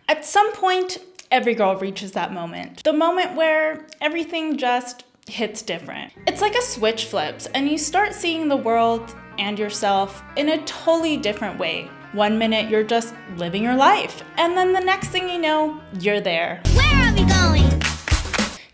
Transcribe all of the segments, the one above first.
At some point, every girl reaches that moment. The moment where everything just hits different. It's like a switch flips and you start seeing the world and yourself in a totally different way. One minute you're just living your life, and then the next thing you know, you're there. Where are we going?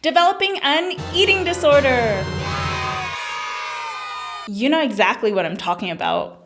Developing an eating disorder. You know exactly what I'm talking about.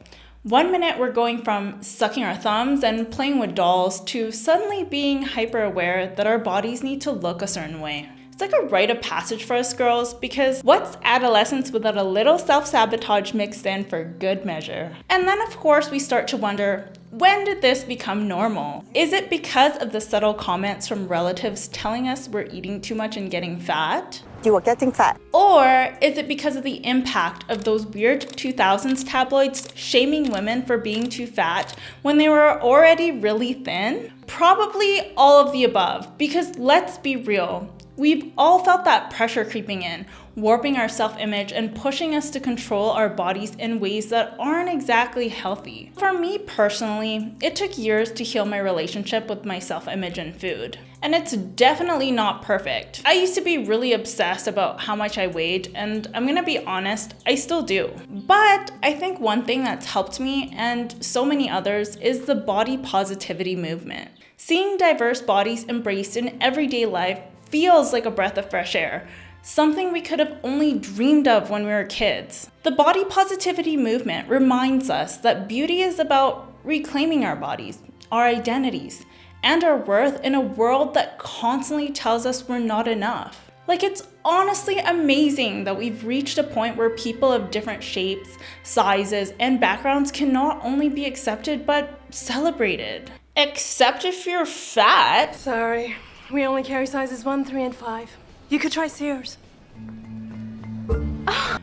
One minute we're going from sucking our thumbs and playing with dolls to suddenly being hyper aware that our bodies need to look a certain way. It's like a rite of passage for us girls, because what's adolescence without a little self-sabotage mixed in for good measure? And then of course we start to wonder, when did this become normal? Is it because of the subtle comments from relatives telling us we're eating too much and getting fat? You are getting fat. Or is it because of the impact of those weird 2000s tabloids shaming women for being too fat when they were already really thin? Probably all of the above, because let's be real. We've all felt that pressure creeping in, warping our self-image and pushing us to control our bodies in ways that aren't exactly healthy. For me personally, it took years to heal my relationship with my self-image and food. And it's definitely not perfect. I used to be really obsessed about how much I weighed, and I'm gonna be honest, I still do. But I think one thing that's helped me, and so many others, is the body positivity movement. Seeing diverse bodies embraced in everyday life feels like a breath of fresh air, something we could have only dreamed of when we were kids. The body positivity movement reminds us that beauty is about reclaiming our bodies, our identities, and our worth in a world that constantly tells us we're not enough. Like, it's honestly amazing that we've reached a point where people of different shapes, sizes, and backgrounds can not only be accepted, but celebrated. Except if you're fat. Sorry. We only carry sizes 1, 3, and 5. You could try Sears.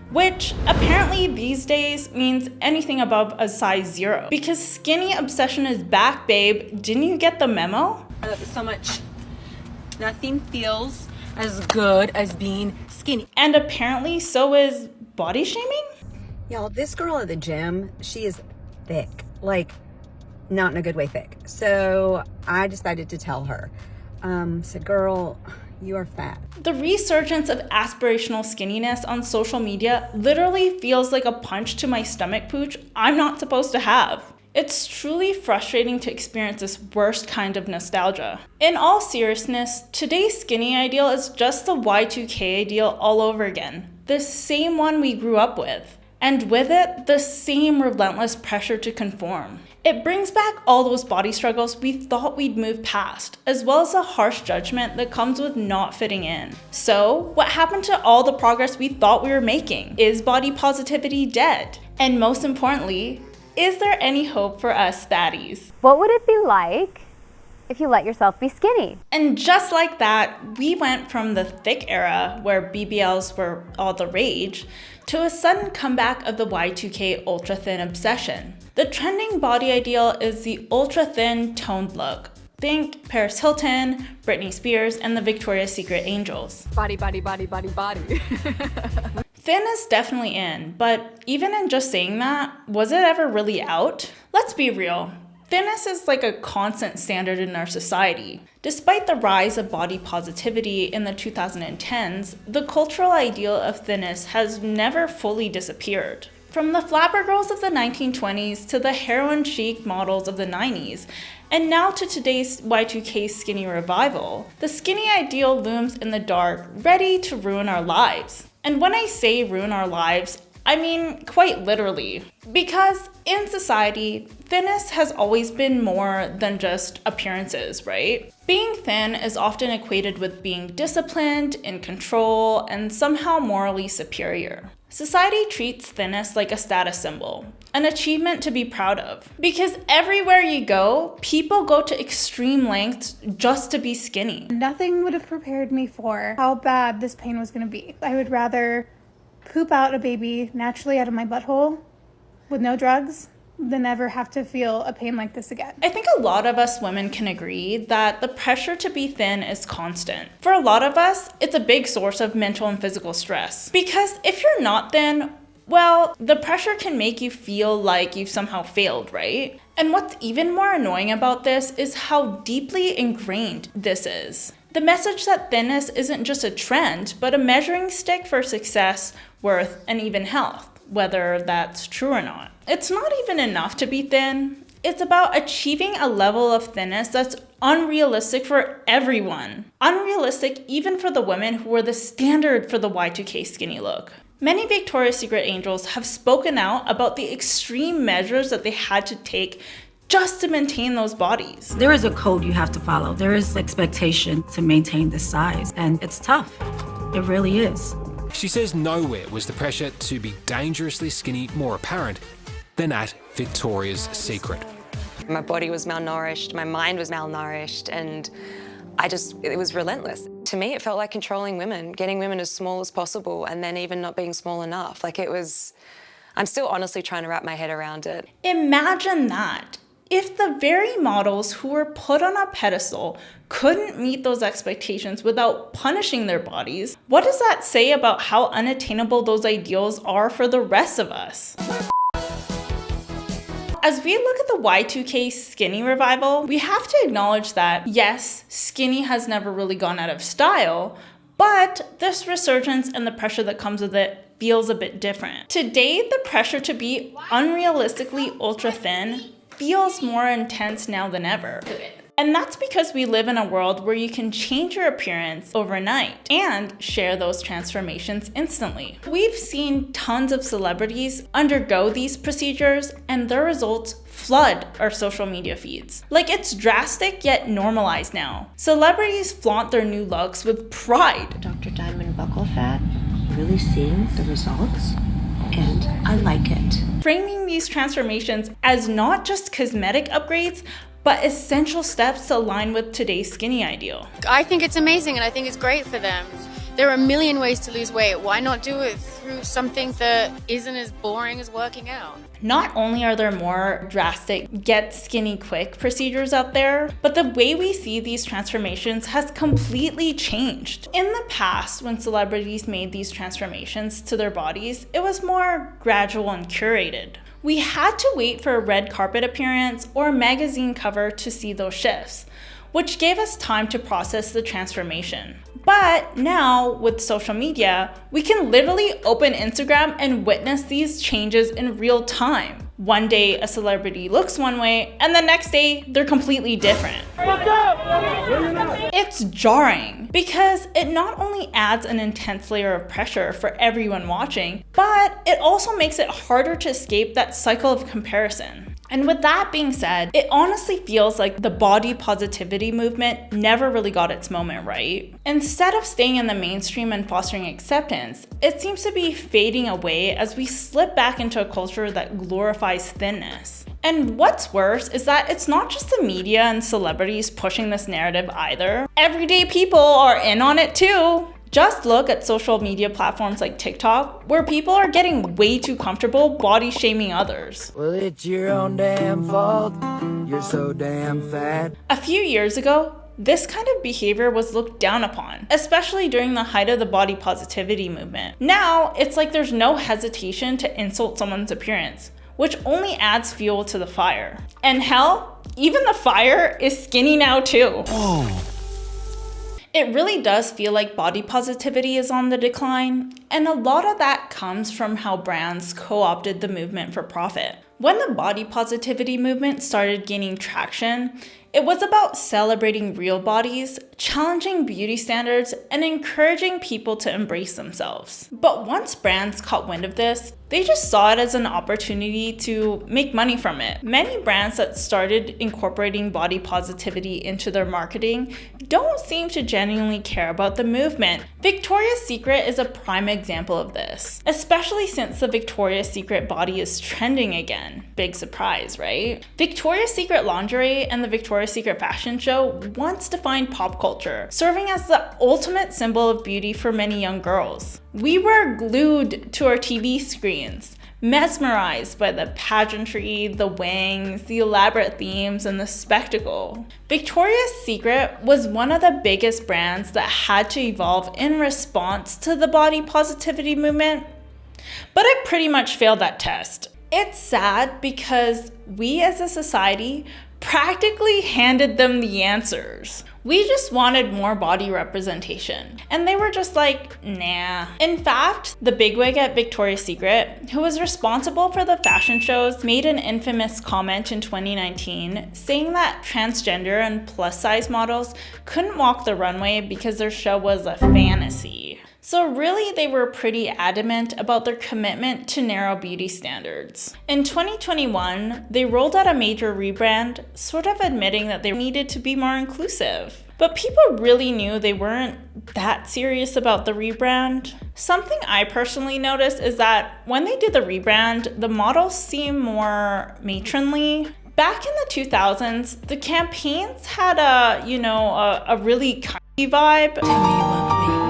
Which apparently these days means anything above a size 0. Because skinny obsession is back, babe. Didn't you get the memo? So much. Nothing feels as good as being skinny. And apparently so is body shaming? Y'all, this girl at the gym, she is thick. Like, not in a good way thick. So I decided to tell her. Said, girl, you are fat. The resurgence of aspirational skinniness on social media literally feels like a punch to my stomach pooch I'm not supposed to have. It's truly frustrating to experience this worst kind of nostalgia. In all seriousness, today's skinny ideal is just the Y2K ideal all over again. The same one we grew up with. And with it, the same relentless pressure to conform. It brings back all those body struggles we thought we'd move past, as well as the harsh judgment that comes with not fitting in. So, what happened to all the progress we thought we were making? Is body positivity dead? And most importantly, is there any hope for us fatties? What would it be like if you let yourself be skinny? And just like that, we went from the thick era where BBLs were all the rage to a sudden comeback of the Y2K ultra thin obsession. The trending body ideal is the ultra thin toned look. Think Paris Hilton, Britney Spears, and the Victoria's Secret Angels. Body, body, body, body, body. Thin is definitely in, but even in just saying that, was it ever really out? Let's be real. Thinness is like a constant standard in our society. Despite the rise of body positivity in the 2010s, the cultural ideal of thinness has never fully disappeared. From the flapper girls of the 1920s to the heroin chic models of the 90s, and now to today's Y2K skinny revival, the skinny ideal looms in the dark, ready to ruin our lives. And when I say ruin our lives, I mean quite literally. Because in society, thinness has always been more than just appearances, right? Being thin is often equated with being disciplined, in control, and somehow morally superior. Society treats thinness like a status symbol, an achievement to be proud of. Because everywhere you go, people go to extreme lengths just to be skinny. Nothing would have prepared me for how bad this pain was going to be. I would rather poop out a baby naturally out of my butthole with no drugs than ever have to feel a pain like this again. I think a lot of us women can agree that the pressure to be thin is constant. For a lot of us, it's a big source of mental and physical stress. Because if you're not thin, well, the pressure can make you feel like you've somehow failed, right? And what's even more annoying about this is how deeply ingrained this is. The message that thinness isn't just a trend, but a measuring stick for success, worth, and even health, whether that's true or not. It's not even enough to be thin. It's about achieving a level of thinness that's unrealistic for everyone. Unrealistic even for the women who were the standard for the Y2K skinny look. Many Victoria's Secret angels have spoken out about the extreme measures that they had to take just to maintain those bodies. There is a code you have to follow. There is expectation to maintain this size, and it's tough. It really is. She says nowhere was the pressure to be dangerously skinny more apparent than at Victoria's Secret. My body was malnourished, my mind was malnourished, and it was relentless. To me, it felt like controlling women, getting women as small as possible, and then even not being small enough. I'm still honestly trying to wrap my head around it. Imagine that. If the very models who were put on a pedestal couldn't meet those expectations without punishing their bodies, what does that say about how unattainable those ideals are for the rest of us? As we look at the Y2K skinny revival, we have to acknowledge that, yes, skinny has never really gone out of style, but this resurgence and the pressure that comes with it feels a bit different. Today, the pressure to be unrealistically ultra thin feels more intense now than ever. And that's because we live in a world where you can change your appearance overnight and share those transformations instantly. We've seen tons of celebrities undergo these procedures and their results flood our social media feeds. Like, it's drastic yet normalized now. Celebrities flaunt their new looks with pride. Dr. Diamond Buckle Fat, really seeing the results, and I like it. Framing these transformations as not just cosmetic upgrades, but essential steps to align with today's skinny ideal. I think it's amazing and I think it's great for them. There are a million ways to lose weight. Why not do it through something that isn't as boring as working out? Not only are there more drastic get skinny quick procedures out there, but the way we see these transformations has completely changed. In the past, when celebrities made these transformations to their bodies, it was more gradual and curated. We had to wait for a red carpet appearance or a magazine cover to see those shifts, which gave us time to process the transformation. But now, with social media, we can literally open Instagram and witness these changes in real time. One day, a celebrity looks one way, and the next day, they're completely different. It's jarring because it not only adds an intense layer of pressure for everyone watching, but it also makes it harder to escape that cycle of comparison. And with that being said, it honestly feels like the body positivity movement never really got its moment right. Instead of staying in the mainstream and fostering acceptance, it seems to be fading away as we slip back into a culture that glorifies thinness. And what's worse is that it's not just the media and celebrities pushing this narrative either. Everyday people are in on it too. Just look at social media platforms like TikTok, where people are getting way too comfortable body shaming others. Well, it's your own damn fault. You're so damn fat. A few years ago, this kind of behavior was looked down upon, especially during the height of the body positivity movement. Now, it's like there's no hesitation to insult someone's appearance, which only adds fuel to the fire. And hell, even the fire is skinny now too. Oh. It really does feel like body positivity is on the decline, and a lot of that comes from how brands co-opted the movement for profit. When the body positivity movement started gaining traction, it was about celebrating real bodies, challenging beauty standards, and encouraging people to embrace themselves. But once brands caught wind of this, they just saw it as an opportunity to make money from it. Many brands that started incorporating body positivity into their marketing don't seem to genuinely care about the movement. Victoria's Secret is a prime example of this, especially since the Victoria's Secret body is trending again. Big surprise, right? Victoria's Secret lingerie and the Victoria's Secret fashion show once defined pop culture, serving as the ultimate symbol of beauty for many young girls. We were glued to our TV screens, mesmerized by the pageantry, the wangs, the elaborate themes, and the spectacle. Victoria's Secret was one of the biggest brands that had to evolve in response to the body positivity movement. But it pretty much failed that test. It's sad because we as a society practically handed them the answers. We just wanted more body representation. And they were just like, nah. In fact, the bigwig at Victoria's Secret, who was responsible for the fashion shows, made an infamous comment in 2019 saying that transgender and plus size models couldn't walk the runway because their show was a fantasy. So really, they were pretty adamant about their commitment to narrow beauty standards. In 2021, they rolled out a major rebrand, sort of admitting that they needed to be more inclusive. But people really knew they weren't that serious about the rebrand. Something I personally noticed is that when they did the rebrand, the models seemed more matronly. Back in the 2000s, the campaigns had a really kindly vibe.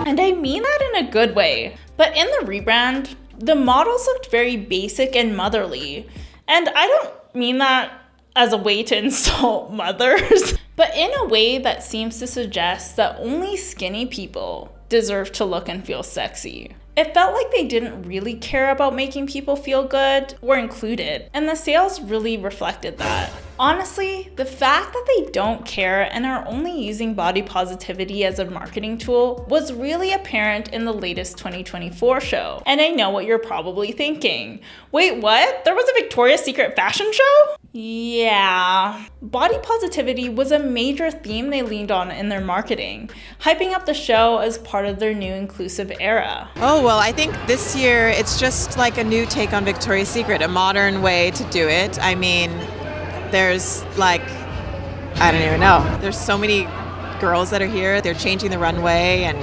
And I mean that in a good way. But in the rebrand, the models looked very basic and motherly. And I don't mean that as a way to insult mothers, but in a way that seems to suggest that only skinny people deserve to look and feel sexy. It felt like they didn't really care about making people feel good or included, and the sales really reflected that. Honestly, the fact that they don't care and are only using body positivity as a marketing tool was really apparent in the latest 2024 show. And I know what you're probably thinking. Wait, what? There was a Victoria's Secret fashion show? Yeah. Body positivity was a major theme they leaned on in their marketing, hyping up the show as part of their new inclusive era. Oh, well, I think this year it's just like a new take on Victoria's Secret, a modern way to do it. I mean, there's like, I don't even know. There's so many girls that are here. They're changing the runway and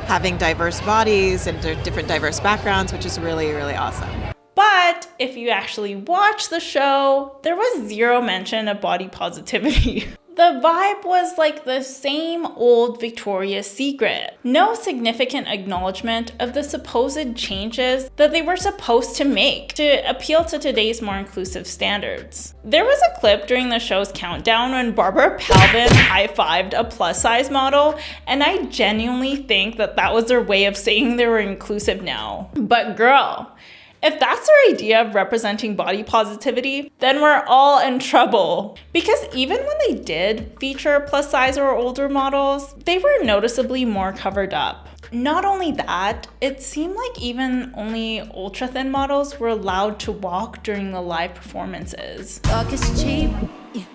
having diverse bodies and different diverse backgrounds, which is really, really awesome. But if you actually watch the show, there was zero mention of body positivity. The vibe was like the same old Victoria's Secret. No significant acknowledgement of the supposed changes that they were supposed to make to appeal to today's more inclusive standards. There was a clip during the show's countdown when Barbara Palvin high-fived a plus-size model, and I genuinely think that that was their way of saying they were inclusive now. But girl, if that's their idea of representing body positivity, then we're all in trouble. Because even when they did feature plus size or older models, they were noticeably more covered up. Not only that, it seemed like even only ultra thin models were allowed to walk during the live performances. Talk is cheap.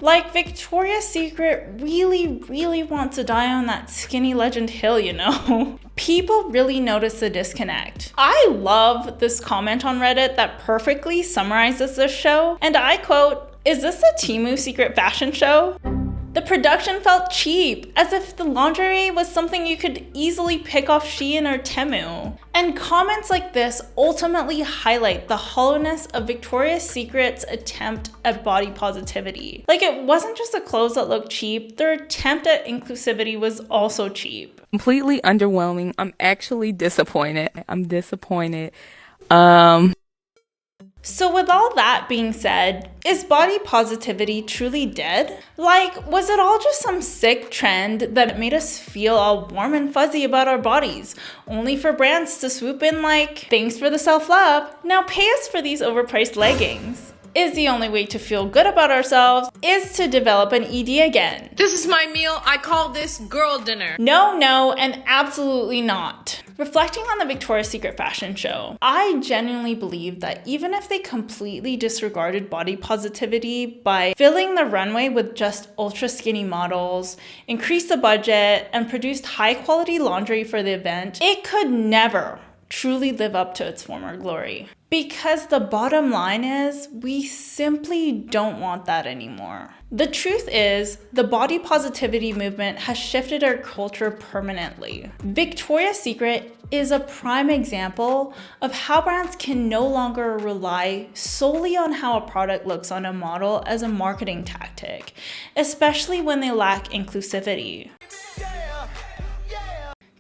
Like, Victoria's Secret really wants to die on that skinny legend hill, you know? People really notice the disconnect. I love this comment on Reddit that perfectly summarizes this show, and I quote, "Is this a Temu secret fashion show?" The production felt cheap, as if the lingerie was something you could easily pick off Shein or Temu. And comments like this ultimately highlight the hollowness of Victoria's Secret's attempt at body positivity. Like, it wasn't just the clothes that looked cheap, their attempt at inclusivity was also cheap. Completely underwhelming. I'm actually disappointed. So with all that being said, is body positivity truly dead? Like, was it all just some sick trend that made us feel all warm and fuzzy about our bodies, only for brands to swoop in like, thanks for the self-love, now pay us for these overpriced leggings? Is the only way to feel good about ourselves is to develop an ED again? This is my meal. I call this girl dinner. No, and absolutely not. Reflecting on the Victoria's Secret fashion show, I genuinely believe that even if they completely disregarded body positivity by filling the runway with just ultra skinny models, increased the budget, and produced high quality lingerie for the event, it could never truly live up to its former glory. Because the bottom line is, we simply don't want that anymore. The truth is, the body positivity movement has shifted our culture permanently. Victoria's Secret is a prime example of how brands can no longer rely solely on how a product looks on a model as a marketing tactic, especially when they lack inclusivity.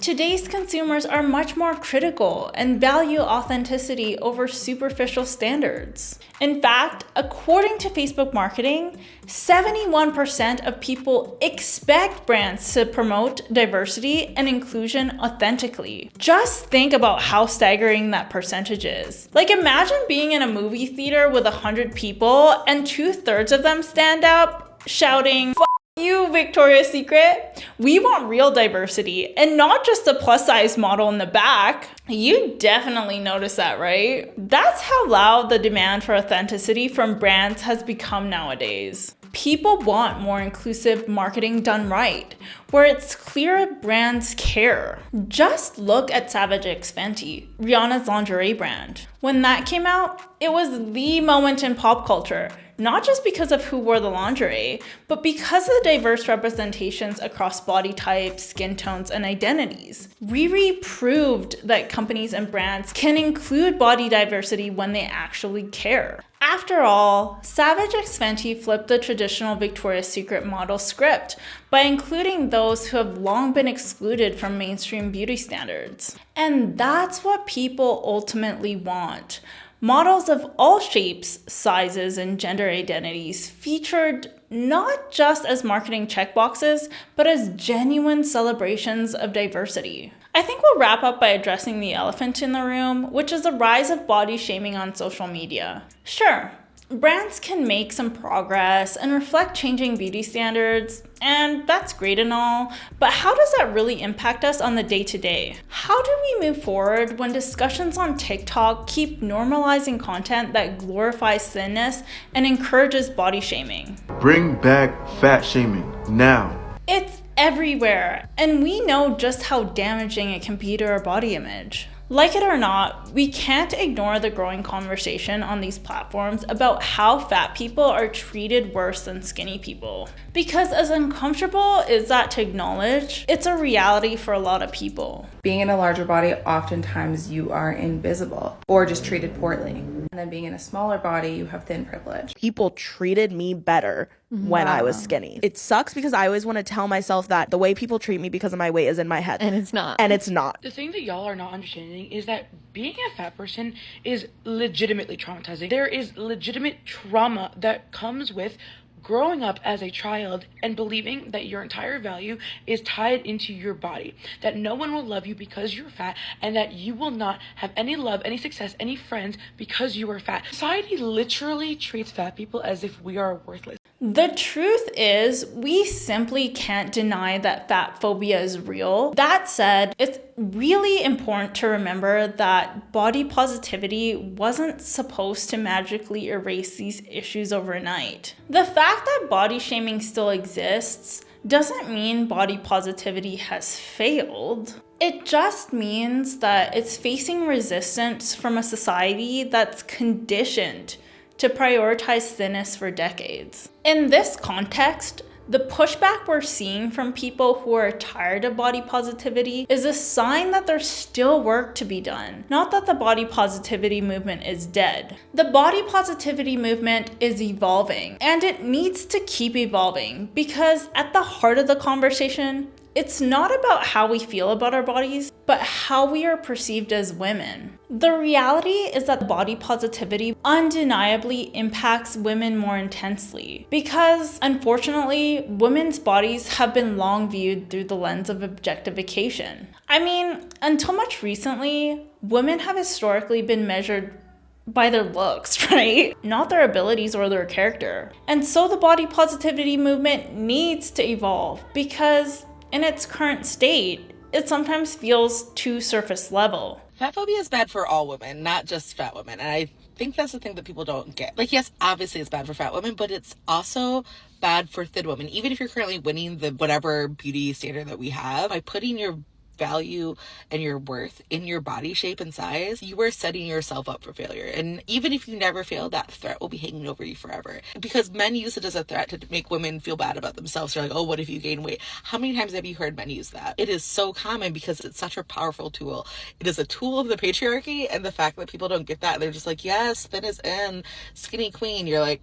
Today's consumers are much more critical and value authenticity over superficial standards. In fact, according to Facebook marketing, 71% of people expect brands to promote diversity and inclusion authentically. Just think about how staggering that percentage is. Like, imagine being in a movie theater with 100 people and 2/3 of them stand up shouting, "F you, Victoria's Secret. We want real diversity and not just a plus size model in the back." You definitely notice that, right? That's how loud the demand for authenticity from brands has become nowadays. People want more inclusive marketing done right, where it's clear brands care. Just look at Savage X Fenty, Rihanna's lingerie brand. When that came out, it was the moment in pop culture, not just because of who wore the lingerie, but because of the diverse representations across body types, skin tones, and identities. Riri proved that companies and brands can include body diversity when they actually care. After all, Savage X Fenty flipped the traditional Victoria's Secret model script by including those who have long been excluded from mainstream beauty standards. And that's what people ultimately want. Models of all shapes, sizes, and gender identities featured not just as marketing checkboxes, but as genuine celebrations of diversity. I think we'll wrap up by addressing the elephant in the room, which is the rise of body shaming on social media. Sure, brands can make some progress and reflect changing beauty standards, and that's great and all, but how does that really impact us on the day-to-day? How do we move forward when discussions on TikTok keep normalizing content that glorifies thinness and encourages body shaming? Bring back fat shaming now. It's everywhere, and we know just how damaging it can be to our body image. Like it or not, we can't ignore the growing conversation on these platforms about how fat people are treated worse than skinny people. Because as uncomfortable as that to acknowledge, it's a reality for a lot of people. Being in a larger body, oftentimes you are invisible or just treated poorly. And then being in a smaller body, you have thin privilege. People treated me better when I was skinny. It sucks because I always want to tell myself that the way people treat me because of my weight is in my head. And it's not. And it's not. The thing that y'all are not understanding is that being a fat person is legitimately traumatizing. There is legitimate trauma that comes with growing up as a child and believing that your entire value is tied into your body, that no one will love you because you're fat, and that you will not have any love, any success, any friends because you are fat. Society literally treats fat people as if we are worthless. The truth is, we simply can't deny that fat phobia is real. That said, it's really important to remember that body positivity wasn't supposed to magically erase these issues overnight. The fact that body shaming still exists doesn't mean body positivity has failed. It just means that it's facing resistance from a society that's conditioned to prioritize thinness for decades. In this context, the pushback we're seeing from people who are tired of body positivity is a sign that there's still work to be done, not that the body positivity movement is dead. The body positivity movement is evolving, and it needs to keep evolving because at the heart of the conversation, it's not about how we feel about our bodies, but how we are perceived as women. The reality is that body positivity undeniably impacts women more intensely because, unfortunately, women's bodies have been long viewed through the lens of objectification. I mean, until much recently, women have historically been measured by their looks, right? Not their abilities or their character. And so the body positivity movement needs to evolve because in its current state, it sometimes feels too surface level. Fat phobia is bad for all women, not just fat women. And I think that's the thing that people don't get. Like, yes, obviously it's bad for fat women, but it's also bad for thin women. Even if you're currently winning the whatever beauty standard that we have, by putting your value and your worth in your body shape and size, you are setting yourself up for failure. And even if you never fail, that threat will be hanging over you forever. Because men use it as a threat to make women feel bad about themselves. They're like, oh, what if you gain weight? How many times have you heard men use that? It is so common because it's such a powerful tool. It is a tool of the patriarchy, and the fact that people don't get that, they're just like, yes, thin is in, skinny queen. You're like,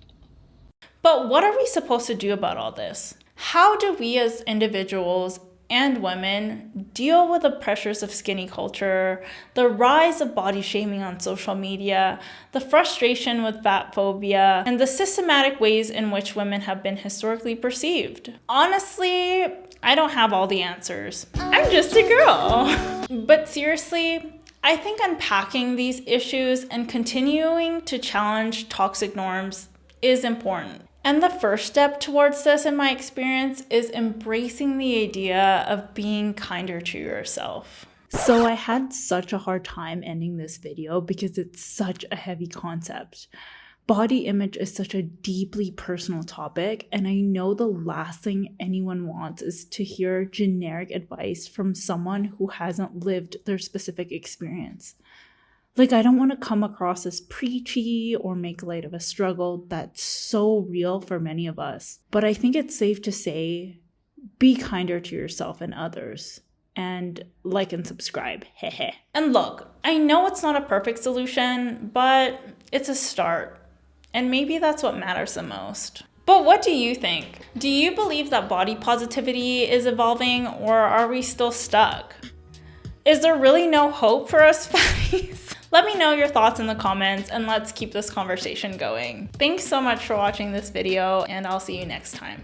but what are we supposed to do about all this? How do we as individuals and women deal with the pressures of skinny culture, the rise of body shaming on social media, the frustration with fat phobia, and the systematic ways in which women have been historically perceived. Honestly, I don't have all the answers. I'm just a girl. But seriously, I think unpacking these issues and continuing to challenge toxic norms is important. And the first step towards this, in my experience, is embracing the idea of being kinder to yourself. So I had such a hard time ending this video because it's such a heavy concept. Body image is such a deeply personal topic, and I know the last thing anyone wants is to hear generic advice from someone who hasn't lived their specific experience. Like, I don't want to come across as preachy or make light of a struggle that's so real for many of us. But I think it's safe to say, be kinder to yourself and others. And like and subscribe, hehe. And look, I know it's not a perfect solution, but it's a start. And maybe that's what matters the most. But what do you think? Do you believe that body positivity is evolving, or are we still stuck? Is there really no hope for us fatties? Let me know your thoughts in the comments and let's keep this conversation going. Thanks so much for watching this video, and I'll see you next time.